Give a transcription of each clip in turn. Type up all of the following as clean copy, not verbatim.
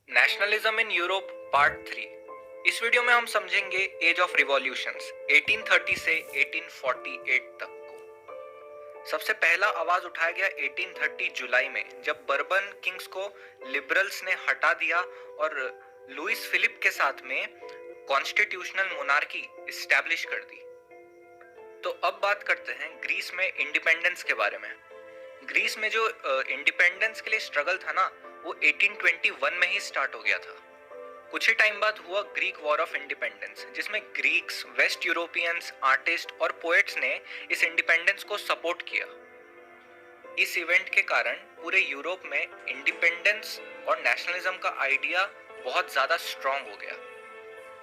Nationalism in Europe part 3। इस video में हम समझेंगे एज ऑफ रिवॉल्यूशंस 1830 से 1848 तक को। सबसे पहला आवाज उठाया गया 1830 जुलाई में, जब बर्बन किंग्स को लिबरल्स ने हटा दिया और लुइस फिलिप के साथ में कॉन्स्टिट्यूशनल मोनार्की इस्टेब्लिश कर दी। तो अब बात करते हैं ग्रीस में इंडिपेंडेंस के बारे में। ग्रीस में जो इंडिपेंडेंस के लिए स्ट्रगल था ना, वो 1821 में ही स्टार्ट हो गया था। कुछ ही टाइम बाद हुआ ग्रीक वॉर ऑफ इंडिपेंडेंस, जिसमें ग्रीक्स, वेस्ट यूरोपियंस, आर्टिस्ट और पोएट्स ने इस इंडिपेंडेंस को सपोर्ट किया। इस इवेंट के कारण पूरे यूरोप में इंडिपेंडेंस और नेशनलिज्म का आइडिया बहुत ज्यादा स्ट्रांग हो गया।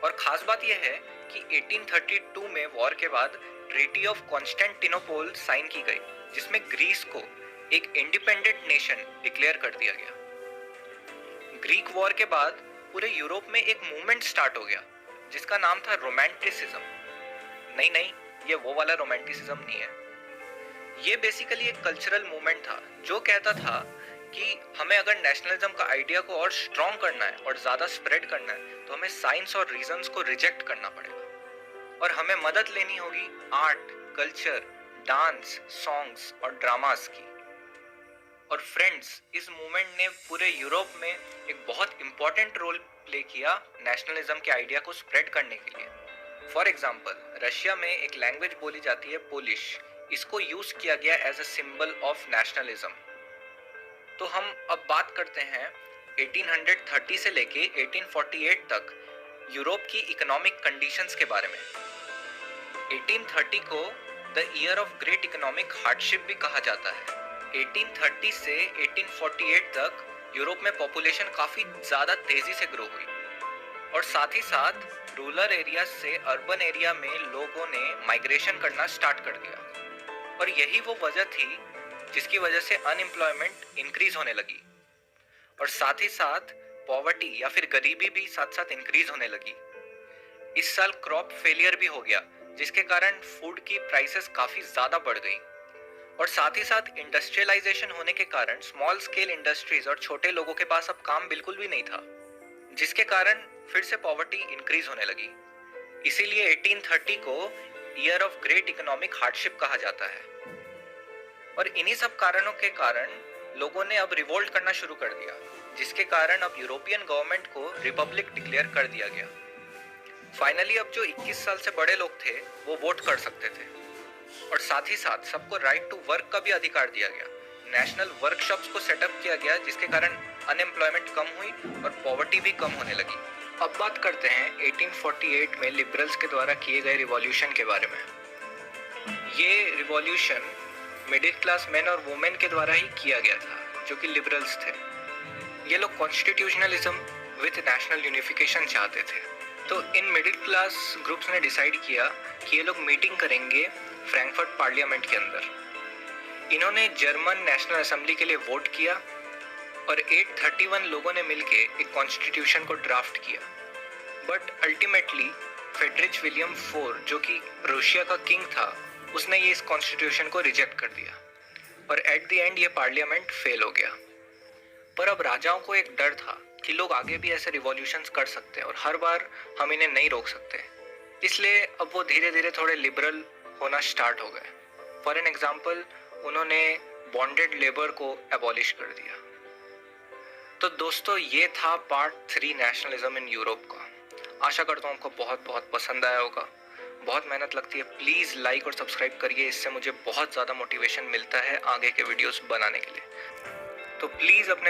और खास बात यह है कि 1832 में वॉर के बाद ट्रीटी ऑफ कॉन्स्टेंटिनोपल साइन की गई, जिसमें ग्रीस को एक इंडिपेंडेंट नेशन डिक्लेयर कर दिया गया। ग्रीक वॉर के बाद पूरे यूरोप में एक मूवमेंट स्टार्ट हो गया जिसका नाम था रोमांटिसिज्म। नहीं, ये वो वाला रोमांटिसिज्म नहीं है। ये बेसिकली एक कल्चरल मूवमेंट था जो कहता था कि हमें अगर नेशनलिज्म का आइडिया को और स्ट्रॉन्ग करना है और ज्यादा स्प्रेड करना है तो हमें साइंस और रीजंस को रिजेक्ट करना पड़ेगा और हमें मदद लेनी होगी आर्ट, कल्चर, डांस, सॉन्ग्स और ड्रामास की। और फ्रेंड्स, इस मूवमेंट ने पूरे यूरोप में एक बहुत इंपॉर्टेंट रोल प्ले किया नेशनलिज्म के आइडिया को स्प्रेड करने के लिए। फॉर एग्जाम्पल, रशिया में एक लैंग्वेज बोली जाती है पोलिश। इसको यूज किया गया as a symbol of nationalism. तो हम अब बात करते हैं 1830 से लेके 1848 तक यूरोप की इकोनॉमिक कंडीशंस के बारे में। 1830 को the year of great economic hardship भी कहा जाता है। 1830 से 1848 तक यूरोप में पॉपुलेशन काफी ज्यादा तेजी से ग्रो हुई और साथ ही साथ रूरल एरिया से अर्बन एरिया में लोगों ने माइग्रेशन करना स्टार्ट कर दिया। और यही वो वजह थी जिसकी वजह से अनएम्प्लॉयमेंट इंक्रीज होने लगी और साथ ही साथ पॉवर्टी या फिर गरीबी भी साथ साथ इंक्रीज होने लगी। इस साल क्रॉप फेलियर भी हो गया, जिसके कारण फूड की प्राइसेस काफी ज्यादा बढ़ गई और साथ ही साथ इंडस्ट्रियलाइजेशन होने के कारण स्मॉल स्केल इंडस्ट्रीज और छोटे लोगों के पास अब काम बिल्कुल भी नहीं था, जिसके कारण फिर से पॉवर्टी इंक्रीज होने लगी। इसीलिए 1830 को year of great economic hardship कहा जाता है। और इन्हीं सब कारणों के कारण लोगों ने अब रिवोल्ट करना शुरू कर दिया, जिसके कारण अब यूरोपियन गवर्नमेंट को रिपब्लिक डिक्लेयर कर दिया गया। फाइनली अब जो 21 साल से बड़े लोग थे वो वोट कर सकते थे और साथ ही साथ सबको राइट टू वर्क का भी अधिकार दिया गया। नेशनल वर्कशॉप्स को सेटअप किया गया, जिसके कारण अनएम्प्लॉयमेंट कम हुई और पॉवर्टी भी कम होने लगी। अब बात करते हैं 1848 में लिबरल्स के द्वारा किए गए रिवॉल्यूशन के बारे में। ये रिवॉल्यूशन मिडिल क्लास मैन और वुमेन के द्वारा ही किया गया था, जो कि लिबरल्स थे। ये लोग कॉन्स्टिट्यूशनलिज्म विद नेशनल यूनिफिकेशन चाहते थे। तो इन मिडिल क्लास ग्रुप्स ने डिसाइड किया कि ये लोग मीटिंग करेंगे फ्रैंकफर्ट पार्लियामेंट के अंदर। इन्होंने जर्मन नेशनल असेंबली के लिए वोट किया और 831 लोगों ने मिलके एक कॉन्स्टिट्यूशन को ड्राफ्ट किया। But ultimately Friedrich William four, जो कि रूसिया का किंग था, उसने ये इस कॉन्स्टिट्यूशन को रिजेक्ट कर दिया और एट द एंड ये पार्लियामेंट फेल हो गया। पर अब राजाओं को एक डर था कि लोग आगे भी ऐसे रिवॉल्यूशंस कर सकते हैं और हर बार हम इन्हें नहीं रोक सकते। इसलिए अब वो धीरे धीरे थोड़े लिबरल होना स्टार्ट हो गए। फॉर एन एग्जाम्पल, उन्होंने बॉन्डेड लेबर को एबॉलिश कर दिया। तो दोस्तों, ये था पार्ट 3 नेशनलिज्म इन यूरोप का। आशा करता हूँ आपको बहुत बहुत पसंद आया होगा। बहुत मेहनत लगती है, प्लीज़ लाइक और सब्सक्राइब करिए, इससे मुझे बहुत ज़्यादा मोटिवेशन मिलता है आगे के वीडियोस बनाने के लिए। तो प्लीज़ अपने